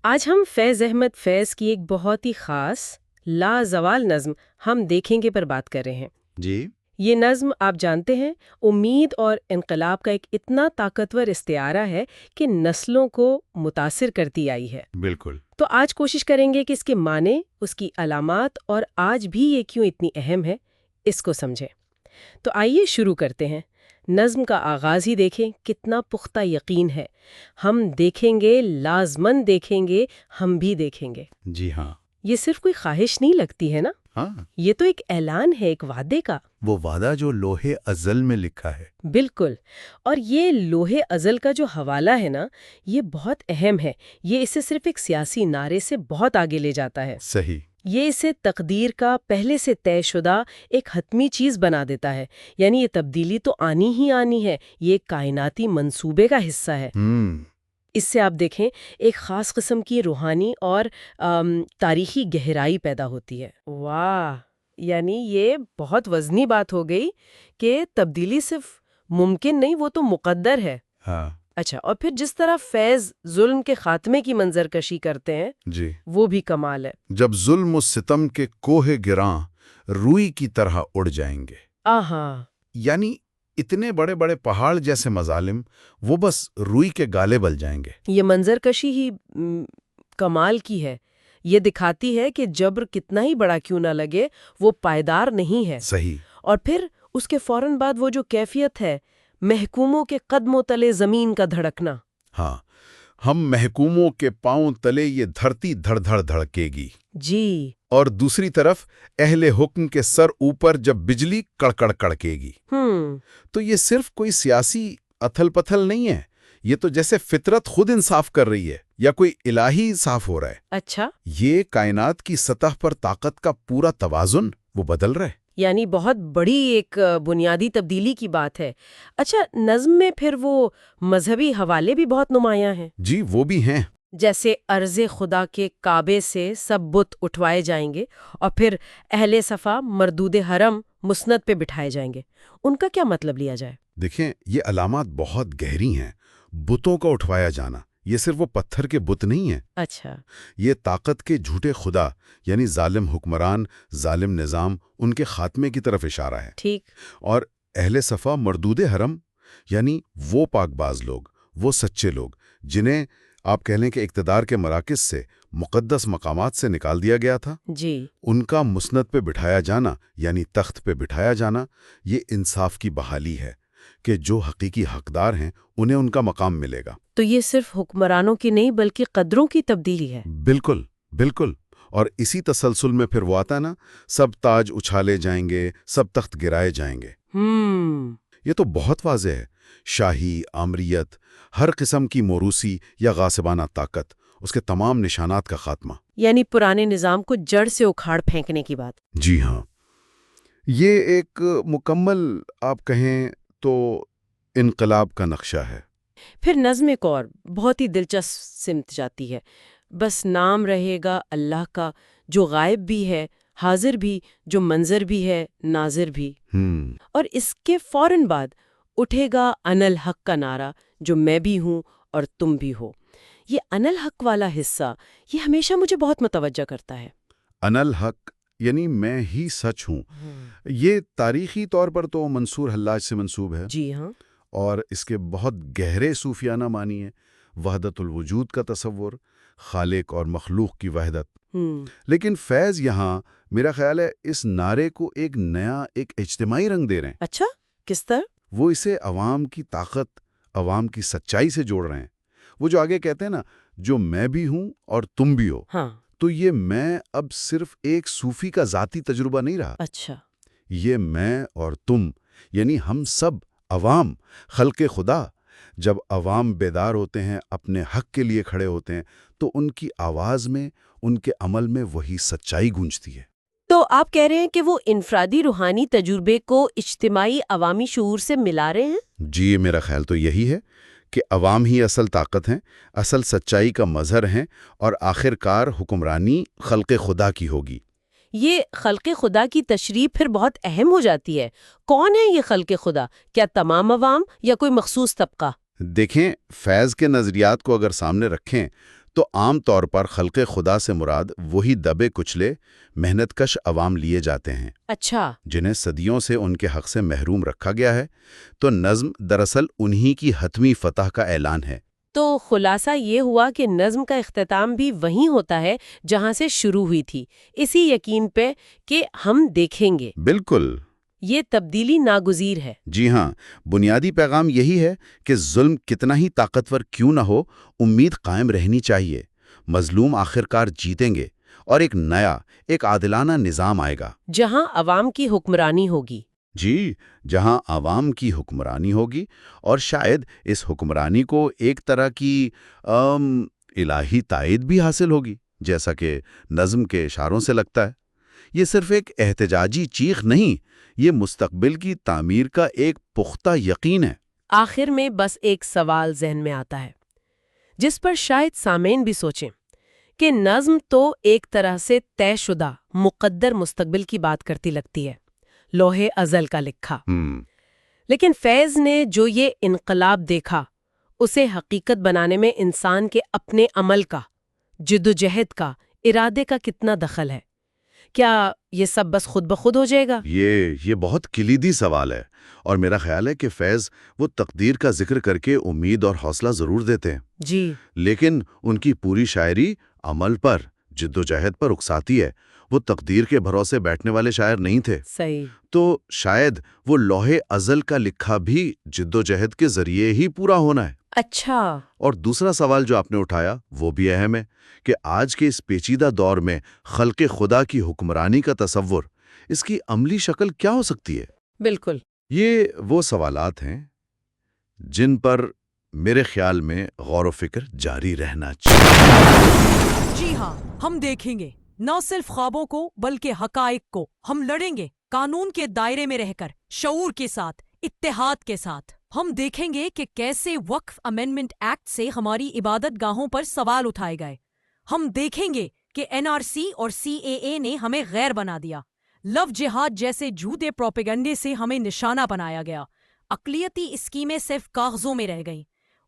آج ہم فیض احمد فیض کی ایک بہت ہی خاص لازوال نظم ہم دیکھیں گے پر بات کر رہے ہیں۔ جی یہ نظم آپ جانتے ہیں امید اور انقلاب کا ایک اتنا طاقتور استعارہ ہے کہ نسلوں کو متاثر کرتی آئی ہے۔ بالکل۔ تو آج کوشش کریں گے کہ اس کے معنی، اس کی علامات اور آج بھی یہ کیوں اتنی اہم ہے، اس کو سمجھیں۔ تو آئیے شروع کرتے ہیں۔ نظم کا آغاز ہی دیکھیں، کتنا پختہ یقین ہے۔ ہم دیکھیں گے، لازماً دیکھیں گے، ہم بھی دیکھیں گے۔ جی ہاں۔ یہ صرف کوئی خواہش نہیں لگتی ہے نا، ہاں، یہ تو ایک اعلان ہے، ایک وعدے کا۔ وہ وعدہ جو لوح ازل میں لکھا ہے۔ بالکل۔ اور یہ لوح ازل کا جو حوالہ ہے نا، یہ بہت اہم ہے۔ یہ اسے صرف ایک سیاسی نعرے سے بہت آگے لے جاتا ہے۔ صحیح۔ یہ اسے تقدیر کا پہلے سے طے شدہ ایک حتمی چیز بنا دیتا ہے، یعنی یہ تبدیلی تو آنی ہی آنی ہے، یہ ایک کائناتی منصوبے کا حصہ ہے۔ اس سے آپ دیکھیں ایک خاص قسم کی روحانی اور تاریخی گہرائی پیدا ہوتی ہے۔ واہ، یعنی یہ بہت وزنی بات ہو گئی کہ تبدیلی صرف ممکن نہیں، وہ تو مقدر ہے۔ ہاں اچھا، اور پھر جس طرح فیض ظلم کے خاتمے کی منظر کشی کرتے ہیں، جی، وہ بھی کمال ہے۔ جب ظلم و ستم کے کوہ گراں روئی کی طرح اڑ جائیں گے، آہا، یعنی اتنے بڑے بڑے پہاڑ جیسے مظالم وہ بس روئی کے گالے بل جائیں گے۔ یہ منظر کشی ہی کمال کی ہے۔ یہ دکھاتی ہے کہ جبر کتنا ہی بڑا کیوں نہ لگے، وہ پائیدار نہیں ہے۔ صحیح۔ اور پھر اس کے فوراً بعد وہ جو کیفیت ہے، محکوموں کے قدموں تلے زمین کا دھڑکنا۔ ہاں، ہم محکوموں کے پاؤں تلے یہ دھرتی دھڑ دھڑ دھڑکے گی۔ جی، اور دوسری طرف اہل حکم کے سر اوپر جب بجلی کڑکڑ کڑکے گی۔ تو یہ صرف کوئی سیاسی اتھل پتھل نہیں ہے، یہ تو جیسے فطرت خود انصاف کر رہی ہے یا کوئی الہی انصاف ہو رہا ہے۔ اچھا، یہ کائنات کی سطح پر طاقت کا پورا توازن وہ بدل رہا ہے۔ یعنی بہت بڑی ایک بنیادی تبدیلی کی بات ہے۔ اچھا، نظم میں پھر وہ مذہبی حوالے بھی بہت نمایاں ہیں۔ جی، وہ بھی ہیں۔ جیسے عرض خدا کے کعبے سے سب بت اٹھوائے جائیں گے اور پھر اہل صفا مردود حرم مسند پہ بٹھائے جائیں گے۔ ان کا کیا مطلب لیا جائے؟ دیکھیں، یہ علامات بہت گہری ہیں۔ بتوں کا اٹھوایا جانا یہ صرف وہ پتھر کے بت نہیں ہیں۔ اچھا، یہ طاقت کے جھوٹے خدا یعنی ظالم حکمران، ظالم نظام، ان کے خاتمے کی طرف اشارہ ہے۔ ٹھیک۔ اور اہل صفا مردود حرم یعنی وہ پاک باز لوگ، وہ سچے لوگ جنہیں آپ کہہ لیں کہ اقتدار کے مراکز سے، مقدس مقامات سے نکال دیا گیا تھا۔ جی، ان کا مسند پہ بٹھایا جانا یعنی تخت پہ بٹھایا جانا، یہ انصاف کی بحالی ہے کہ جو حقیقی حقدار ہیں انہیں ان کا مقام ملے گا۔ تو یہ صرف حکمرانوں کی نہیں بلکہ قدروں کی تبدیلی ہے۔ بالکل بالکل۔ اور اسی تسلسل میں پھر وہ آتا نا، سب تاج اچھالے جائیں گے، سب تخت گرائے جائیں گے۔ یہ تو بہت واضح ہے۔ شاہی، آمریت، ہر قسم کی موروثی یا غاصبانہ طاقت، اس کے تمام نشانات کا خاتمہ۔ یعنی پرانے نظام کو جڑ سے اکھاڑ پھینکنے کی بات۔ جی ہاں، یہ ایک مکمل آپ کہیں تو انقلاب کا نقشہ ہے۔ پھر نظم ایک اور بہت ہی دلچسپ سمت جاتی ہے۔ بس نام رہے گا اللہ کا، جو غائب بھی ہے، حاضر بھی، جو منظر بھی ہے، ناظر بھی۔ اور اس کے فوراً بعد اٹھے گا انا الحق کا نعرہ، جو میں بھی ہوں اور تم بھی ہو۔ یہ انا الحق والا حصہ یہ ہمیشہ مجھے بہت متوجہ کرتا ہے۔ انا الحق یعنی میں ہی سچ ہوں۔ یہ تاریخی طور پر تو منصور حلاج سے منسوب ہے۔ جی ہاں، اور اس کے بہت گہرے صوفیانہ معنی ہیں، وحدت الوجود کا تصور، خالق اور مخلوق کی وحدت۔ لیکن فیض یہاں میرا خیال ہے اس نعرے کو ایک نیا، ایک اجتماعی رنگ دے رہے ہیں۔ اچھا، کس طرح؟ وہ اسے عوام کی طاقت، عوام کی سچائی سے جوڑ رہے ہیں۔ وہ جو آگے کہتے ہیں نا، جو میں بھی ہوں اور تم بھی ہو، ہاں، تو یہ میں اب صرف ایک صوفی کا ذاتی تجربہ نہیں رہا۔ اچھا، یہ میں اور تم یعنی ہم سب عوام، خلق خدا، جب عوام بیدار ہوتے ہیں، اپنے حق کے لیے کھڑے ہوتے ہیں، تو ان کی آواز میں، ان کے عمل میں وہی سچائی گونجتی ہے۔ تو آپ کہہ رہے ہیں کہ وہ انفرادی روحانی تجربے کو اجتماعی عوامی شعور سے ملا رہے ہیں؟ جی، میرا خیال تو یہی ہے کہ عوام ہی اصل طاقت ہیں، اصل سچائی کا مظہر ہیں، اور آخر کار حکمرانی خلق خدا کی ہوگی۔ یہ خلق خدا کی تشریح پھر بہت اہم ہو جاتی ہے۔ کون ہے یہ خلق خدا؟ کیا تمام عوام یا کوئی مخصوص طبقہ؟ دیکھیں، فیض کے نظریات کو اگر سامنے رکھیں تو عام طور پر خلق خدا سے مراد وہی دبے کچلے محنت کش عوام لیے جاتے ہیں، اچھا، جنہیں صدیوں سے ان کے حق سے محروم رکھا گیا ہے۔ تو نظم دراصل انہی کی حتمی فتح کا اعلان ہے۔ تو خلاصہ یہ ہوا کہ نظم کا اختتام بھی وہیں ہوتا ہے جہاں سے شروع ہوئی تھی، اسی یقین پہ کہ ہم دیکھیں گے۔ بالکل، یہ تبدیلی ناگزیر ہے۔ جی ہاں، بنیادی پیغام یہی ہے کہ ظلم کتنا ہی طاقتور کیوں نہ ہو، امید قائم رہنی چاہیے۔ مظلوم آخرکار جیتیں گے اور ایک نیا، ایک عادلانہ نظام آئے گا، جہاں عوام کی حکمرانی ہوگی۔ جی، جہاں عوام کی حکمرانی ہوگی، اور شاید اس حکمرانی کو ایک طرح کی الہی تائید بھی حاصل ہوگی، جیسا کہ نظم کے اشاروں سے لگتا ہے۔ یہ صرف ایک احتجاجی چیخ نہیں، یہ مستقبل کی تعمیر کا ایک پختہ یقین ہے۔ آخر میں بس ایک سوال ذہن میں آتا ہے، جس پر شاید سامعین بھی سوچیں، کہ نظم تو ایک طرح سے طے شدہ مقدر مستقبل کی بات کرتی لگتی ہے، لوح ازل کا لکھا۔ لیکن فیض نے جو یہ انقلاب دیکھا، اسے حقیقت بنانے میں انسان کے اپنے عمل کا، جدوجہد کا، ارادے کا کتنا دخل ہے؟ کیا یہ سب بس خود بخود ہو جائے گا؟ یہ بہت کلیدی سوال ہے، اور میرا خیال ہے کہ فیض وہ تقدیر کا ذکر کر کے امید اور حوصلہ ضرور دیتے ہیں، جی، لیکن ان کی پوری شاعری عمل پر، جدوجہد پر اکساتی ہے۔ وہ تقدیر کے بھروسے بیٹھنے والے شاعر نہیں تھے۔ صحیح۔ تو شاید وہ لوح ازل کا لکھا بھی جدوجہد کے ذریعے ہی پورا ہونا ہے۔ اچھا۔ اور دوسرا سوال جو آپ نے اٹھایا وہ بھی اہم ہے، کہ آج کے اس پیچیدہ دور میں خلق خدا کی حکمرانی کا تصور، اس کی عملی شکل کیا ہو سکتی ہے؟ بالکل۔ یہ وہ سوالات ہیں جن پر میرے خیال میں غور و فکر جاری رہنا چاہیے۔ جی ہاں، ہم دیکھیں گے نہ صرف خوابوں کو بلکہ حقائق کو۔ ہم لڑیں گے قانون کے دائرے میں رہ کر، شعور کے ساتھ، اتحاد کے ساتھ۔ ہم دیکھیں گے کہ کیسے وقف امینڈمنٹ ایکٹ سے ہماری عبادت گاہوں پر سوال اٹھائے گئے۔ ہم دیکھیں گے کہ NRC اور CAA نے ہمیں غیر بنا دیا، لو جہاد جیسے جھوٹے پروپیگنڈے سے ہمیں نشانہ بنایا گیا، اقلیتی اسکیمیں صرف کاغذوں میں رہ گئیں،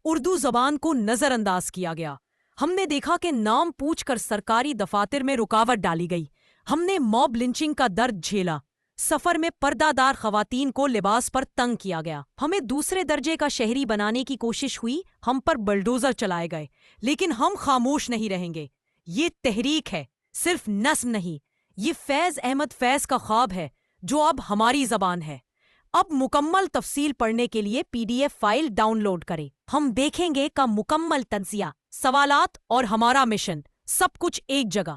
اردو زبان کو نظر انداز کیا گیا۔ ہم نے دیکھا کہ نام پوچھ کر سرکاری دفاتر میں رکاوٹ ڈالی گئی۔ ہم نے موب لنچنگ کا درد جھیلا، سفر میں پردہ دار خواتین کو لباس پر تنگ کیا گیا، ہمیں دوسرے درجے کا شہری بنانے کی کوشش ہوئی، ہم پر بلڈوزر چلائے گئے، لیکن ہم خاموش نہیں رہیں گے۔ یہ تحریک ہے، صرف نظم نہیں، یہ فیض احمد فیض کا خواب ہے جو اب ہماری زبان ہے۔ اب مکمل تفصیل پڑھنے کے لیے PDF فائل ڈاؤن لوڈ کریں۔ ہم دیکھیں گے کا مکمل تجزیہ، سوالات اور ہمارا مشن، سب کچھ ایک جگہ۔